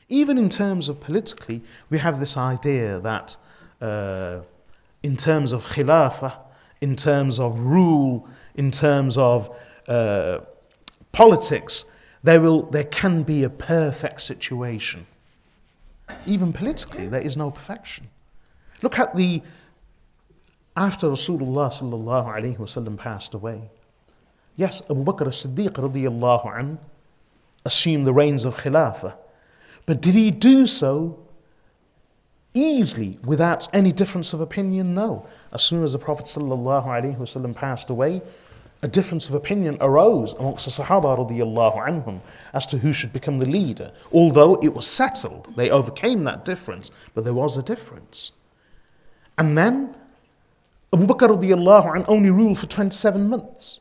Even in terms of politically, we have this idea that in terms of khilafah, in terms of rule, in terms of politics, there can be a perfect situation. Even politically, there is no perfection. Look at after Rasulullah sallallahu alaihi wasallam passed away. Yes, Abu Bakr as-Siddiq radiyallahu anhu assumed the reins of khilafah. But did he do so easily, without any difference of opinion? No. As soon as the Prophet ﷺ passed away, a difference of opinion arose amongst the Sahaba radiyallahu anhum as to who should become the leader. Although it was settled, they overcame that difference, but there was a difference. And then Abu Bakr radiyallahu anhu only ruled for 27 months.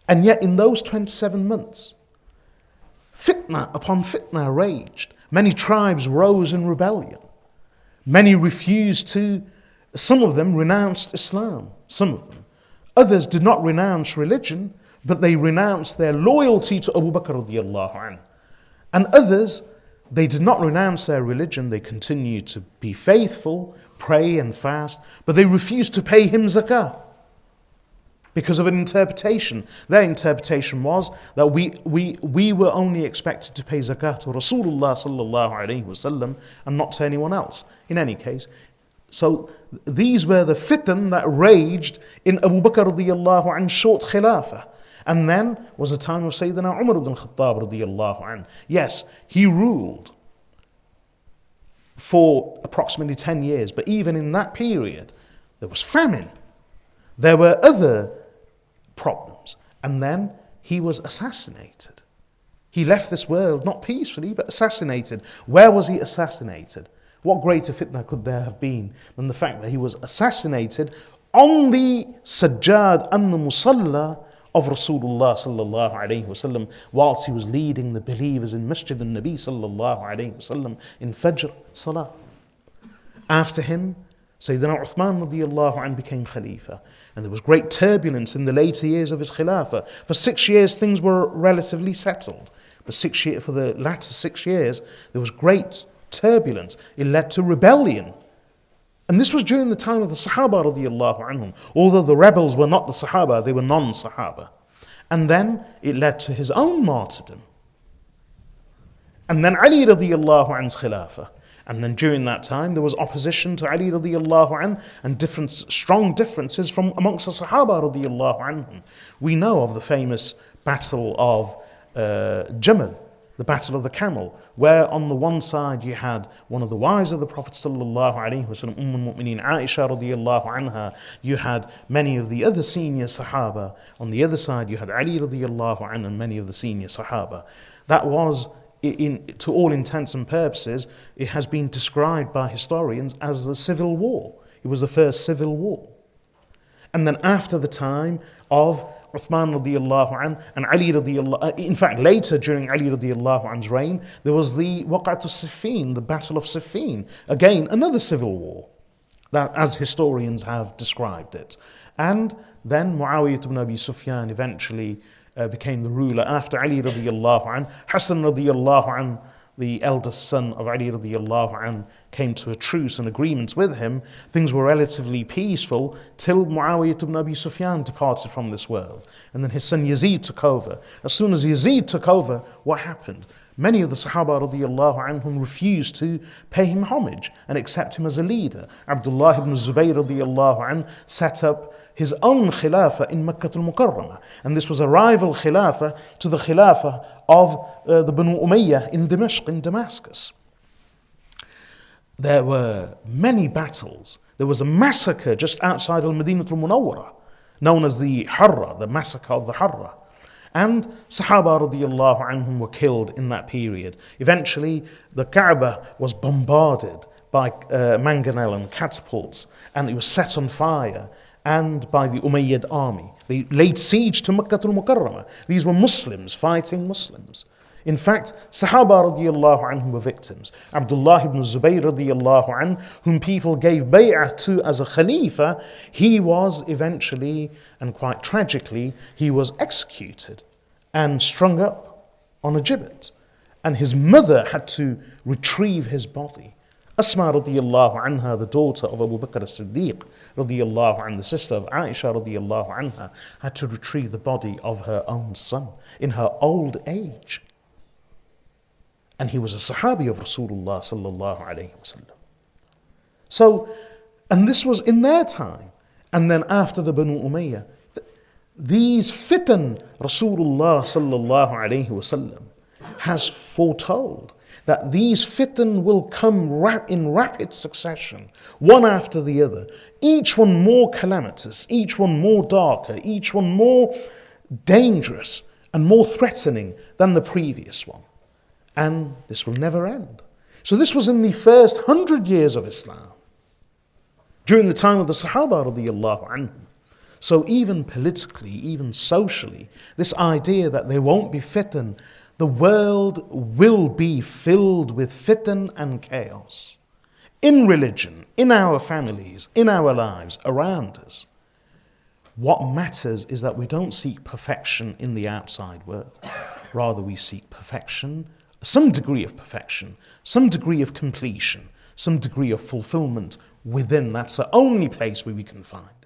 And yet in those 27 months, fitna upon fitna raged. Many tribes rose in rebellion. Many some of them renounced Islam, some of them. Others did not renounce religion, but they renounced their loyalty to Abu Bakr radiyallahu anhu. And others, they did not renounce their religion, they continued to be faithful, pray and fast, but they refused to pay him zakah. Because of an interpretation. Their interpretation was that we were only expected to pay zakat to Rasulullah sallallahu alayhi wasallam and not to anyone else. In any case, so these were the fitan that raged in Abu Bakr radiyallahu anhu's short khilafah. And then was the time of Sayyidina Umar ibn Khattab radiyallahu anhu. Yes, he ruled for approximately 10 years, but even in that period, there was famine. There were other problems. And then he was assassinated. He left this world not peacefully, but assassinated. Where was he assassinated? What greater fitna could there have been than the fact that he was assassinated on the sajjad and the musalla of Rasulullah sallallahu alayhi wasallam whilst he was leading the believers in Masjid al-Nabi sallallahu alayhi wasallam in Fajr Salah. After him, Sayyidina Uthman radiyallahu anhu became Khalifa. And there was great turbulence in the later years of his Khilafah. For 6 years, things were relatively settled. But for the latter 6 years, there was great turbulence. It led to rebellion. And this was during the time of the Sahaba radiyallahu anhum. Although the rebels were not the Sahaba, they were non-Sahaba. And then it led to his own martyrdom. And then Ali radiyallahu anhu's Khilafah. And then during that time, there was opposition to Ali radiyallahu anhu and strong differences from amongst the Sahaba radiyallahu anhum. We know of the famous battle of Jamal, the battle of the camel, where on the one side you had one of the wives of the Prophet sallallahu alaihi wasallam, al-Mu'mineen Aisha radiyallahu anha. You had many of the other senior Sahaba. On the other side, you had Ali radiyallahu anhu and many of the senior Sahaba. That was, to all intents and purposes, it has been described by historians as the civil war. It was the first civil war. And then after the time of Uthman radiyallahu anhu and Ali radiyallahu, in fact later during Ali radiyallahu anhu's reign, there was the Waqat al-Siffin, the Battle of Siffin. Again, another civil war, that as historians have described it. And then Muawiyah ibn Abi Sufyan eventually became the ruler after Ali radiyallahu anhu. Hassan radiyallahu anhu, the eldest son of Ali radiyallahu anhu, came to a truce and agreements with him. Things were relatively peaceful till Muawiyah ibn Abi Sufyan departed from this world. And then his son Yazid took over. As soon as Yazid took over, what happened? Many of the Sahaba radiyallahu anhum refused to pay him homage and accept him as a leader. Abdullah ibn Zubayr radiyallahu anhu set up his own khilafah in Makkah al-Mukarramah. And this was a rival khilafah to the khilafah of the Banu Umayyah in Damascus. There were many battles. There was a massacre just outside al-Madinah al-Munawwarah, known as the Harra, the massacre of the Harra. And Sahaba radiyallahu anhum were killed in that period. Eventually, the Kaaba was bombarded by mangonel and catapults, and it was set on fire, and by the Umayyad army. They laid siege to Makkah al-Mukarramah. These were Muslims fighting Muslims. In fact, Sahaba radiyallahu anhum were victims. Abdullah ibn Zubayr radiyallahu anhu, whom people gave bay'ah to as a Khalifa, he was eventually, and quite tragically, he was executed and strung up on a gibbet. and his mother had to retrieve his body. Asma radiyallahu anha, the daughter of Abu Bakr as-Siddiq radiyallahu anha, the sister of Aisha radiyallahu anha, had to retrieve the body of her own son in her old age. And he was a sahabi of Rasulullah sallallahu alayhi wasallam. So, and this was in their time. And then after the Banu Umayyah, these fitan, Rasulullah sallallahu alayhi wasallam has foretold that these fitan will come in rapid succession, one after the other, each one more calamitous, each one more darker, each one more dangerous and more threatening than the previous one. And this will never end. So this was in the first 100 years of Islam, during the time of the Sahaba radiyallahu anhum. So even politically, even socially, this idea that there won't be fitan, the world will be filled with fitan and chaos. In religion, in our families, in our lives, around us. What matters is that we don't seek perfection in the outside world. Rather, we seek perfection, some degree of perfection, some degree of completion, some degree of fulfillment within. That's the only place where we can find.